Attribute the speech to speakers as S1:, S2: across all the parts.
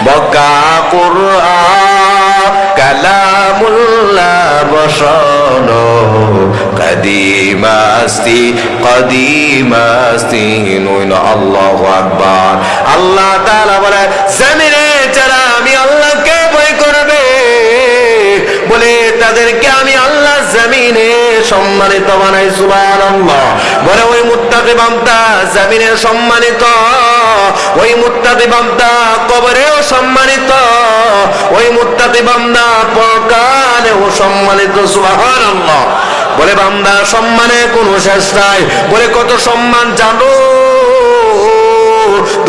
S1: বকা কুরআন কালামুল্লাহ বসানো কদিমাস্তি কদিমাস্তি নইন। আল্লাহু আকবার। আল্লাহ তাআলা বলে জমিনে যারা আমি আল্লাহকে ভয় করবে বলে তাদেরকে আমি আল্লাহ জমিনে সম্মানিত বানাই। সুবহানাল্লাহ। বলে ওই মুত্তাকি বান্দা জমিনে সম্মানিত, ওই মুত্তাকি বান্দা কবরেও সম্মানিত, ওই মুত্তাকি বান্দা পরকালেও সম্মানিত। সুবহানাল্লাহ। বলে বান্দা সম্মানে কোনো শেষ নাই। বলে কত সম্মান জানো?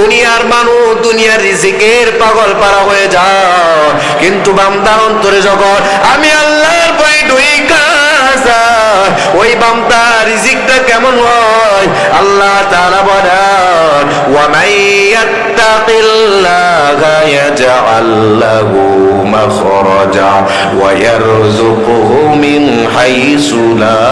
S1: দুনিয়ার মানুষ দুনিয়ার রিজিকের পাগল পারা হয়ে যায়, কিন্তু বান্দার অন্তরে যখন আমি আল্লাহর ভয় ঢুইকা যায়, ওই বান্দার রিজিকটা কেমন হয়? আল্লাহ তাআলা বলেন ওয়া মাইয়াত্তাকিল্লাহা ইয়াজআল লাহু মাখরাজা ওয়া ইয়ারযুকুহু মিন হাইসু লা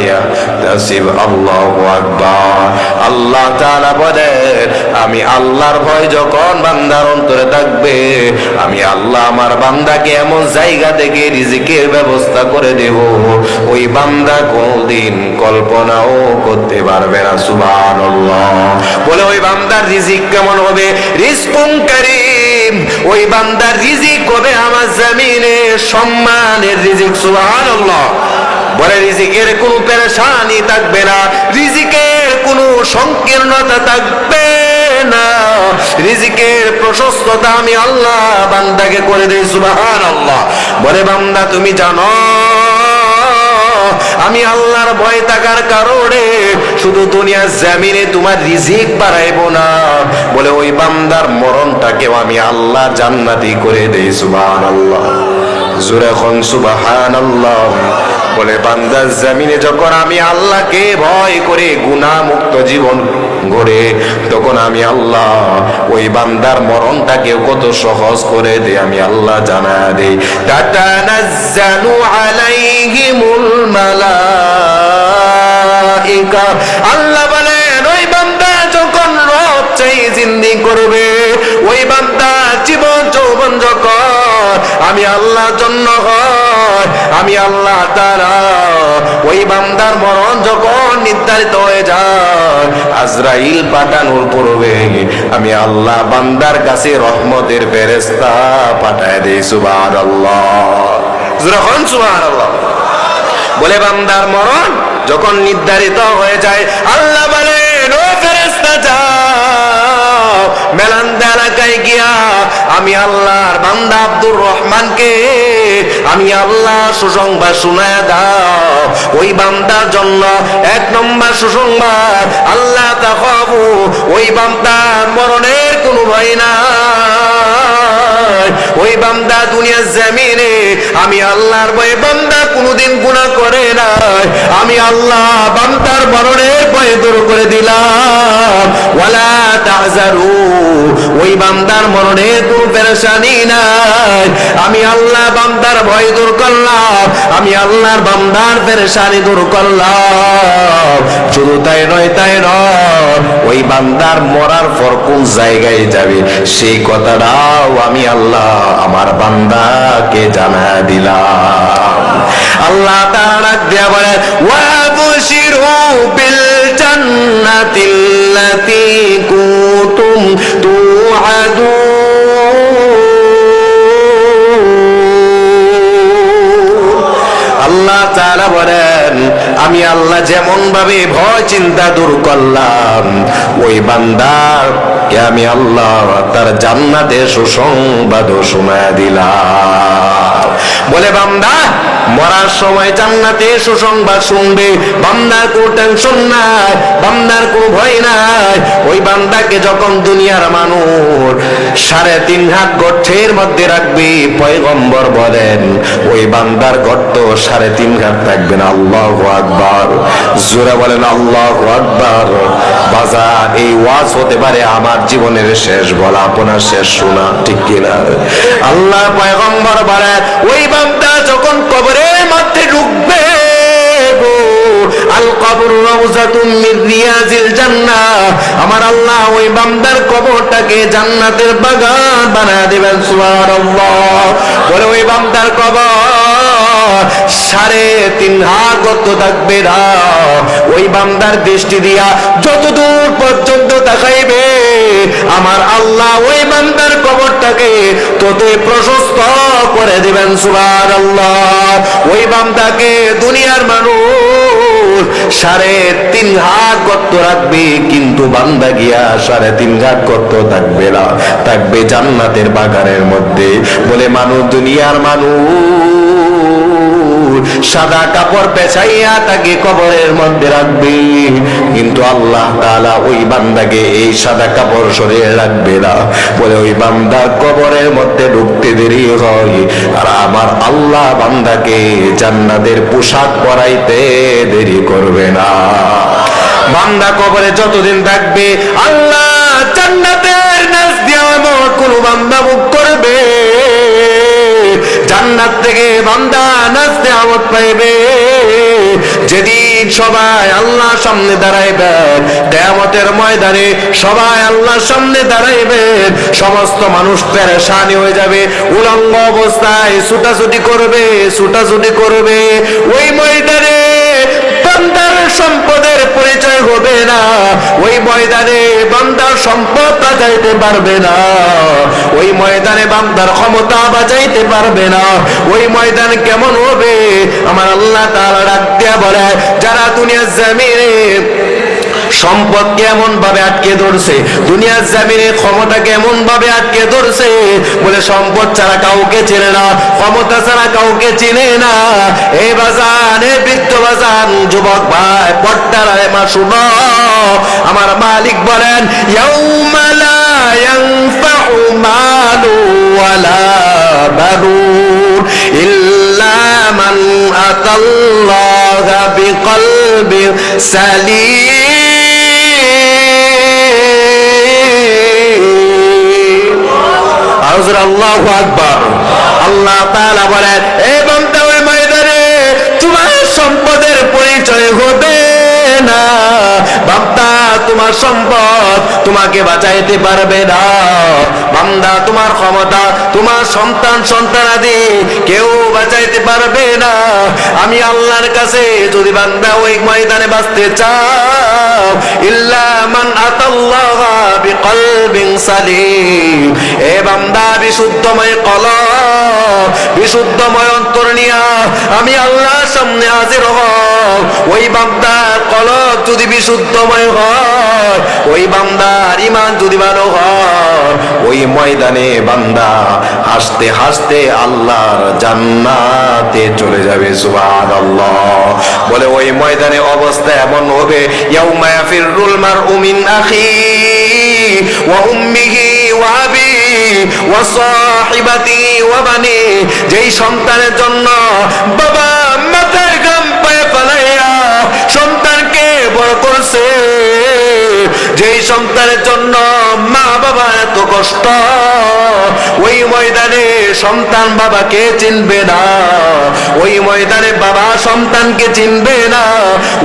S1: ইয়াহতাসিব। আল্লাহু আকবার। আল্লাহ তাআলা বলেন আমি আল্লাহর ভয় যখন বান্দার অন্তরে থাকবে, আমি আল্লাহ আমার বান্দাকে এমন জায়গা থেকে রিজিকের ব্যবস্থা করে দেব ওই বান্দা কোনদিন কল্পনাও করতে পারবে না। সুবহানাল্লাহ। বলে ওই বান্দার রিজিক কেমন হবে? রিজকুন কারীম। ওই বান্দার রিজিক হবে আমার জমিনে সম্মানের রিজিক। সুবহানাল্লাহ। বলে রিজিকের কোনো পেরেশানি থাকবে না, রিজিকের কোনো সংকীর্ণতা থাকবে না, রিজিকের প্রশস্ততা আমি আল্লাহ বান্দাকে করে দেই। সুবহানাল্লাহ। বলে বান্দা তুমি জানো আমি আল্লাহর ভয় থাকার কারণে শুধু দুনিয়ার জমিনে তোমার রিজিক বাড়াইবো না, বলে ওই বান্দার মরণটাকেও আমি আল্লাহ জান্নাতি করে দেই। সুবহানাল্লাহ। জোরে কোন সুবহানাল্লাহ। বলে বান্দার জমিনে যখন আমি আল্লাহকে ভয় করে গুনাহ মুক্ত জীবন গড়ে, তখন আমি আল্লাহ ওই বান্দার মরণটাকে কত সহজ করে দেই আমি আল্লাহ জানা দেই। তাতানাজ্জালু আলাইহিমুল মালাইকা। আল্লাহ বলেন ওই বান্দা যখন রব চাই জিন্দি করবে, ওই বান্দা জীবন যৌবন যখন আমি আল্লাহর জন্য হয়, আমি আল্লাহ তাআলা ওই বান্দার মরণ যখন নির্ধারিত হয়ে যায়, আজরাইল পাঠানোর পূর্বে আমি আল্লাহ বান্দার কাছে রহমতের ফেরেশতা পাঠায় দেই। সুবহানাল্লাহ। যখন সুবহানাল্লাহ। বলে বান্দার মরণ যখন নির্ধারিত হয়ে যায়, আল্লাহ বলেন ও ফেরেশতা যাও মেলান্দা এলাকায় গিয়া আমি আল্লাহর বান্দা আব্দুর রহমানকে আমি আল্লাহ সুসংবাদ শোনায় দাও। ওই বান্দার জন্য এক নম্বর সুসংবাদ আল্লাহ তাখাফু, ওই বান্দার মরণের কোনো ভয় নাই। ওই বান্দা দুনিয়ার জমিনে আমি আল্লাহর ভয়ে বান্দা কোনোদিন গুনাহ করে নাই, আমি আল্লাহ বান্দার মরণের ভয় দূর করে দিলাম। ওয়ালা তাহজারু, ওই বান্দার মরণের কোনো পেরেশানি নাই, আমি আল্লাহ বান্দার ভয় দূর করলাম, আমি আল্লাহর বান্দার পেরেশানি দূর করলাম। শুধু তাই নয়, তাই নয়, ওই বান্দার মরার পর কোন জায়গায় যাবে সেই কথাটাও আমি আল্লাহ আমার বান্দাকে জানা দিলাম। আল্লাহ তাআলা দিয়া বলে ওয়াবশিরু বিল জান্নাতিল্লাতী কুনতুম তুআদুন। আল্লাহ তাআলা বলেন আমি আল্লাহ যেমন ভাবে ভয় চিন্তা দূর করলাম, ওই বান্দাকে আমি আল্লাহ তার জান্নাতের সুসংবাদ শোনায় দিলাম। বলে বান্দা মরার সময় জান্নাতে সুসংবাদ শুনবে, বান্দার কোনো টেনশন নাই, বান্দার কোনো ভয় নাই। ওই বান্দাকে যখন দুনিয়ার মানুষ 3.5 হাত গর্তের মধ্যে রাখবে, পয়গম্বর বলেন ওই বান্দার গর্ত 3.5 হাত থাকবে না। আল্লাহু আকবার। জোরে বলেন আল্লাহু আকবার। বাজার এই ওয়াজ হতে পারে আমার জীবনের শেষ বলা, আপনার শেষ শোনা, ঠিক কিনা? আল্লাহ পয়গম্বর বলেন ওই বান্দা যখন কবরের মধ্যে ঢুকবে, আল কবর রাউযাতুম মিন রিয়াজিল জান্নাহ, আমার আল্লাহ ওই বান্দার কবরটাকে জান্নাতের বাগান বানায় দিবেন। সুবহানাল্লাহ। বলে ওই বান্দার কবর 3.5 হাত গর্ত থাকবে না। ওই বান্দার দৃষ্টি দিয়া যতদূর পর্যন্ত তাকাইবে আমার আল্লাহ ওই বান্দার কবরটাকে ততই প্রশস্ত করে দিবেন। সুবহানাল্লাহ। ওই বান্দাকে দুনিয়ার মানুষ 3.5 হাত গর্ত রাখবে, কিন্তু বান্দা গিয়া 3.5 হাত গর্ত থাকবে না, থাকবে জান্নাতের বাগানের মধ্যে। বলে মানুষ, দুনিয়ার মানুষ সাদা কাপড় পেছাইয়া তাকে কবরের মধ্যে রাখবে, কিন্তু আল্লাহ তাআলা ওই বান্দাকে এই সাদা কাপড় সরিয়ে রাখবে না। বলে ওই বান্দার কবরের মধ্যে ঢুকতে দেরি হয়, আর আমার আল্লাহ বান্দাকে জান্নাতের পোশাক পরাইতে দেরি করবে না। বান্দা কবরে যতদিন থাকবে আল্লাহ জান্নাতের নাজ দিয়া কোন বান্দা মুখ করবে, জান্নাত থেকে বান্দা নাজ নেয়ামত পাইবে। যেদিন সবাই আল্লাহর সামনে দাঁড়াইবেন, কিয়ামতের ময়দানে সবাই আল্লাহর সামনে দাঁড়াইবেন, সমস্ত মানুষ পেরেশানি হয়ে যাবে, উলঙ্গ অবস্থায় ছুটাছুটি করবে, ছুটাছুটি করবে। ওই ময়দানে বান্দার সম্পদের পরিচয় হবে না, ওই ময়দানে বান্দার সম্পদ বাঁচাইতে পারবে না, ওই ময়দানে বান্দার ক্ষমতা বাঁচাইতে পারবে না। ওই ময়দান কেমন হবে আমার আল্লাহ তাআলা ডাক দিয়া বলে, যারা দুনিয়ার জমিনে সম্পদ কেমন ভাবে আটকে ধরছে, দুনিয়ার জমিনে ক্ষমতা কেমন ভাবে আটকে ধরছে, বলে সম্পদ ছাড়া কাউকে চেনে না, ক্ষমতা ছাড়া কাউকে চিনে না। এই বাজান, এই বৃদ্ধ বাজান, যুবক ভাই, পর্দার মা শুনো, আমার মালিক বলেন, ইয়াউমা লা ইয়ানফাউ মালু ওয়ালা বানুন ইল্লা মান আতাল্লাহা বিকলবিন সালিম। আল্লাহু আকবার। আল্লাহ তাআলা বলেন, এই বান্দা ওই ময়দানে তোমার সম্পদের পরিচয় হবে না, বান্দা তোমার সম্পদ তোমাকে বাঁচাইতে পারবে না, বান্দা তোমার ক্ষমতা, তোমার সন্তান সন্তানাদি কেউ বাঁচাইতে পারবে না। আমি আল্লাহর কাছে যদি বান্দা ওই ময়দানে বাঁচতে চাও, ইল্লা মান আতাল্লাহা বিকলবিন সালিম, এ বান্দা বিশুদ্ধময় কলব, বিশুদ্ধময় অন্তর নিয়া আমি আল্লাহর সামনে হাজির হও। ওই বান্দার কলব যদি বিশুদ্ধময় হয়, ওই বান্দার ঈমান যদি ভালো হয়, ওই ময়দানে বান্দা হাসতে হাসতে আল্লাহর জান্নাতে চলে যাবে। সুবহানাল্লাহ। বলে ওই ময়দানে অবস্থা এমন হবে, ইয়াউমা ইয়াফিরুল মারউ মিন আখিহি ওয়া উম্মিহি ওয়া আবিহি ওয়া সাহিবাতিহি ওয়া বানিহি, যেই সন্তানের জন্য বাবা মাথার ঘাম পায়ে ফেলাইয়া সন্তানকে বড় করছে, যেই সন্তানের জন্য মা বাবা এত কষ্ট, ওই ময়দানে সন্তান বাবাকে চিনবে না, ওই ময়দানে বাবা সন্তানকে চিনবে না,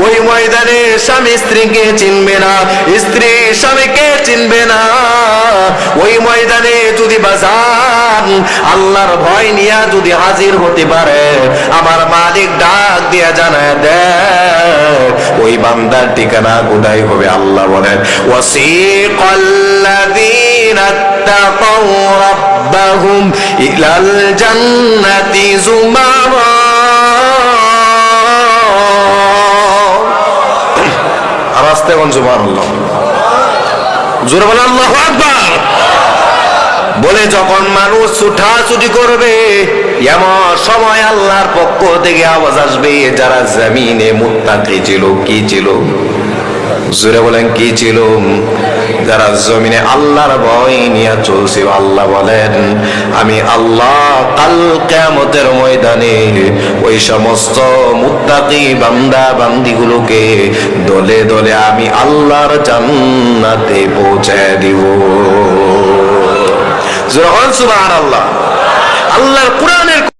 S1: ওই ময়দানে স্বামী স্ত্রীকে চিনবে না, স্ত্রী স্বামীকে চিনবে না। ওই ময়দানে যদি বাজান আল্লাহর ভয় নিয়ে যদি হাজির হতে পারে, আমার মালিক ডাক দিয়া জানায় দেয় ওই বান্দার ঠিকানা কোথায় হবে। আল্লাহ বলেন, ওয়াসিকাল্লাযীনা তাকাউ রাব্বাহুম ইলাল জান্নাতি যুমারা। আওয়াজতে কোন সুবহানাল্লাহ, জোরে বলেন আল্লাহু আকবার। বলে যখন মানুষ ছুটাছুটি করবে, এমন সময় আল্লাহর পক্ষ থেকে আওয়াজ আসবে, যারা জমিনে মুত্তাকি ছিল, কি ছিল? জোরে বলেন কি ছিল? যারা জমিনে আল্লাহর ভয় নিয়ে চলছে, আল্লাহ বলেন আমি আল্লাহ কাল কিয়ামতের ময়দানে ওই সমস্ত মুত্তাকি বান্দা বান্দিগুলোকে দলে দলে আমি আল্লাহর জান্নাতে পৌঁছায় দিব। সুবহানাল্লাহ। আল্লাহর কোরআনে